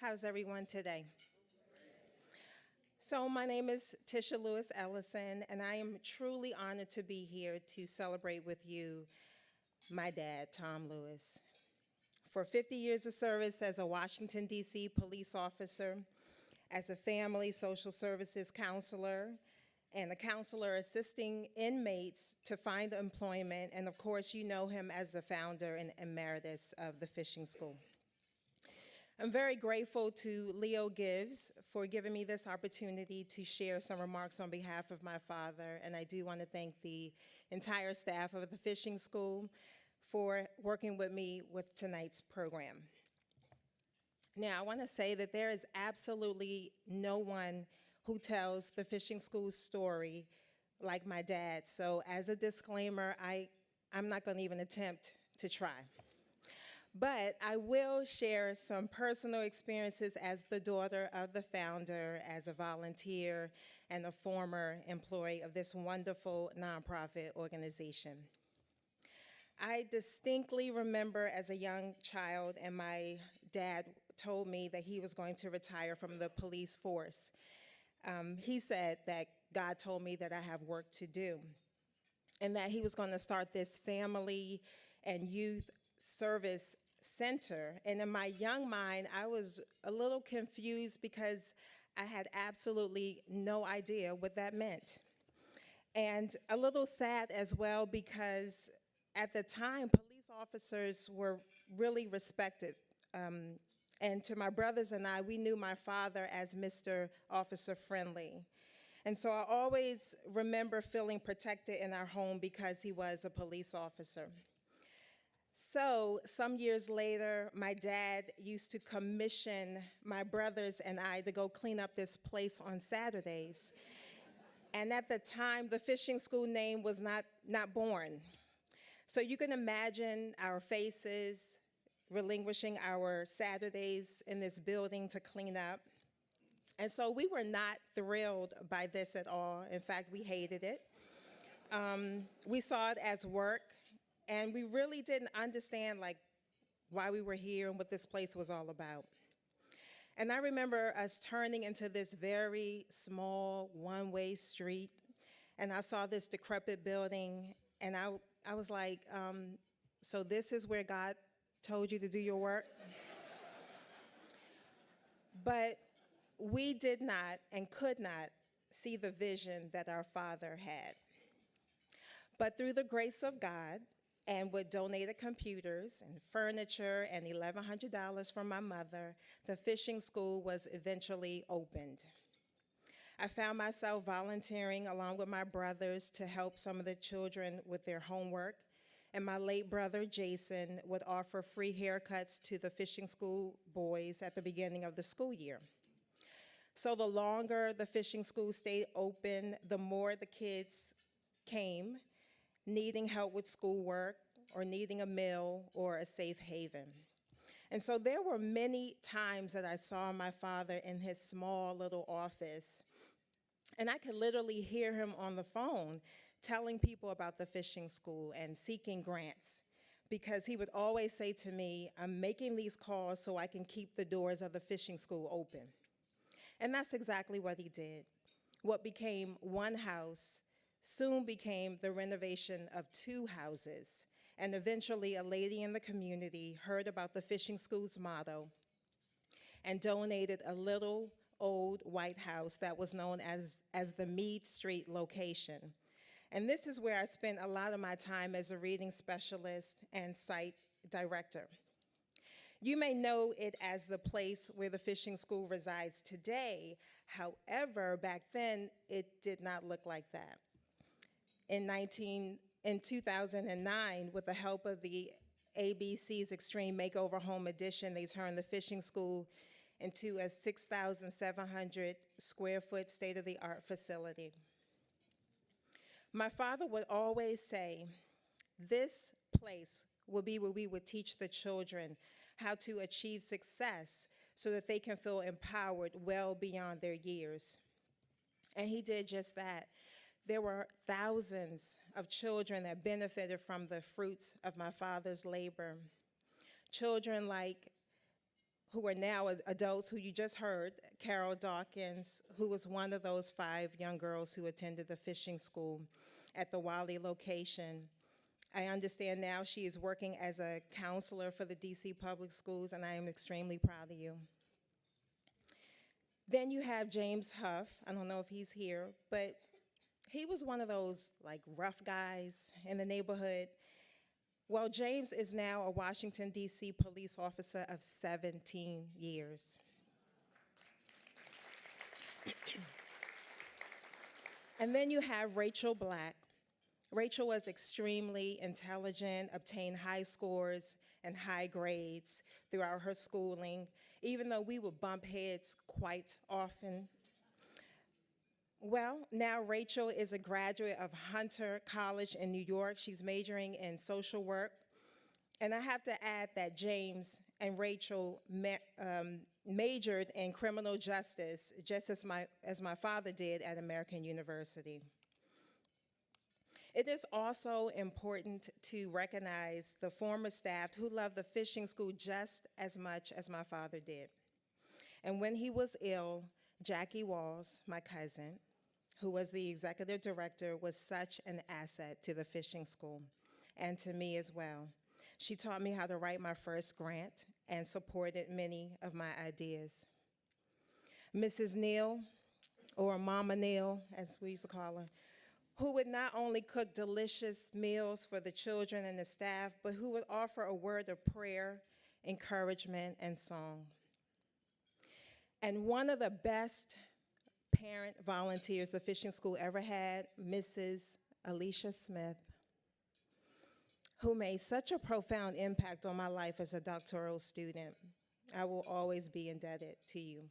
How's everyone today? So my name is Tisha Lewis Ellison, and I am truly honored to be here to celebrate with you my dad, Tom Lewis. For 50 years of service as a Washington, D.C. police officer, as a family social services counselor, and a counselor assisting inmates to find employment, and of course you know him as the founder and emeritus of the fishing school. I'm very grateful to Leo Gibbs for giving me this opportunity to share some remarks on behalf of my father, and I do want to thank the entire staff of the fishing school for working with me with tonight's program. Now, I want to say that there is absolutely no one who tells the fishing school story like my dad, so as a disclaimer, I'm not going to even attempt to try. But I will share some personal experiences as the daughter of the founder, as a volunteer, and a former employee of this wonderful nonprofit organization. I distinctly remember as a young child, and my dad told me that he was going to retire from the police force. He said that God told me that I have work to do, and that he was going to start this family and youth service center. And in my young mind, I was a little confused because I had absolutely no idea what that meant. And a little sad as well because at the time, police officers were really respected. And to my brothers and I, we knew my father as Mr. Officer Friendly. And so I always remember feeling protected in our home because he was a police officer. So some years later, my dad used to commission my brothers and I to go clean up this place on Saturdays. And at the time, the fishing school name was not born. So you can imagine our faces relinquishing our Saturdays in this building to clean up. And so we were not thrilled by this at all. In fact, we hated it. We saw it as work. And we really didn't understand why we were here and what this place was all about. And I remember us turning into this very small one-way street, and I saw this decrepit building, and I was like, so this is where God told you to do your work? But we did not and could not see the vision that our father had. But through the grace of God, and with donated computers and furniture and $1,100 from my mother, the fishing school was eventually opened. I found myself volunteering along with my brothers to help some of the children with their homework, and my late brother, Jason, would offer free haircuts to the fishing school boys at the beginning of the school year. So the longer the fishing school stayed open, the more the kids came, needing help with schoolwork, or needing a meal, or a safe haven. And so there were many times that I saw my father in his small little office, and I could literally hear him on the phone telling people about the fishing school and seeking grants, because he would always say to me, I'm making these calls so I can keep the doors of the fishing school open. And that's exactly what he did. What became one house soon became the renovation of 2 houses, and eventually a lady in the community heard about the fishing school's motto and donated a little old white house that was known as the Meade Street location. And this is where I spent a lot of my time as a reading specialist and site director. You may know it as the place where the fishing school resides today. However, back then, it did not look like that. In 2009, with the help of the ABC's Extreme Makeover Home Edition, they turned the fishing school into a 6,700 square foot state-of-the-art facility. My father would always say, this place will be where we would teach the children how to achieve success so that they can feel empowered well beyond their years. And he did just that. There were thousands of children that benefited from the fruits of my father's labor. Children who are now adults, who you just heard, Carol Dawkins, who was one of those 5 young girls who attended the fishing school at the Wally location. I understand now she is working as a counselor for the DC Public Schools, and I am extremely proud of you. Then you have James Huff. I don't know if he's here, but he was one of those like rough guys in the neighborhood. Well, James is now a Washington, D.C. police officer of 17 years. And then you have Rachel Black. Rachel was extremely intelligent, obtained high scores and high grades throughout her schooling, even though we would bump heads quite often. Well, now Rachel is a graduate of Hunter College in New York. She's majoring in social work. And I have to add that James and Rachel majored in criminal justice, just as my father did at American University. It is also important to recognize the former staff who loved the fishing school just as much as my father did. And when he was ill, Jackie Walls, my cousin, who was the executive director, was such an asset to the fishing school and to me as well. She taught me how to write my first grant and supported many of my ideas. Mrs. Neal, or Mama Neal, as we used to call her, who would not only cook delicious meals for the children and the staff, but who would offer a word of prayer, encouragement, and song. And one of the best parent volunteers the fishing school ever had, Mrs. Alicia Smith, who made such a profound impact on my life as a doctoral student. I will always be indebted to you.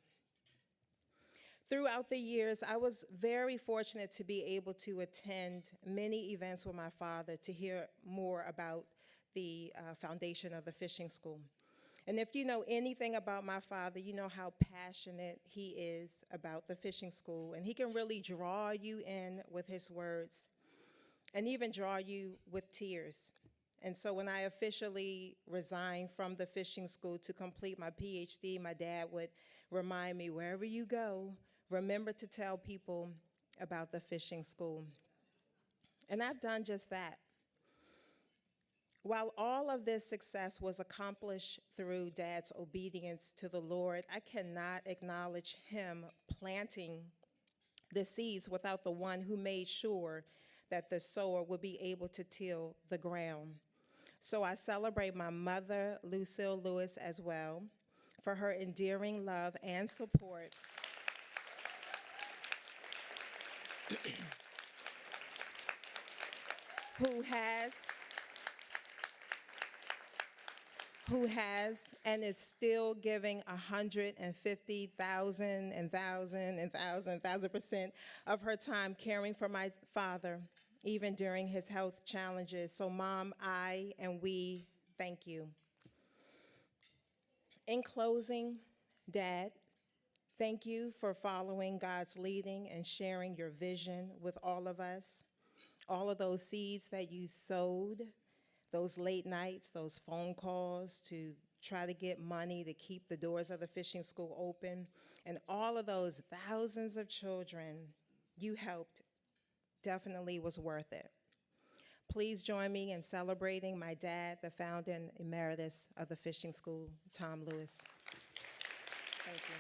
Throughout the years, I was very fortunate to be able to attend many events with my father to hear more about the foundation of the fishing school. And if you know anything about my father, you know how passionate he is about the fishing school. And he can really draw you in with his words and even draw you with tears. And so when I officially resigned from the fishing school to complete my PhD, my dad would remind me, wherever you go, remember to tell people about the fishing school. And I've done just that. While all of this success was accomplished through Dad's obedience to the Lord, I cannot acknowledge him planting the seeds without the one who made sure that the sower would be able to till the ground. So I celebrate my mother, Lucille Lewis, as well, for her endearing love and support who has and is still giving 150,000% of her time caring for my father, even during his health challenges. So Mom, I, and we thank you. In closing, Dad, thank you for following God's leading and sharing your vision with all of us. All of those seeds that you sowed, those late nights, those phone calls to try to get money to keep the doors of the fishing school open, and all of those thousands of children you helped definitely was worth it. Please join me in celebrating my dad, the founder and emeritus of the fishing school, Tom Lewis. Thank you.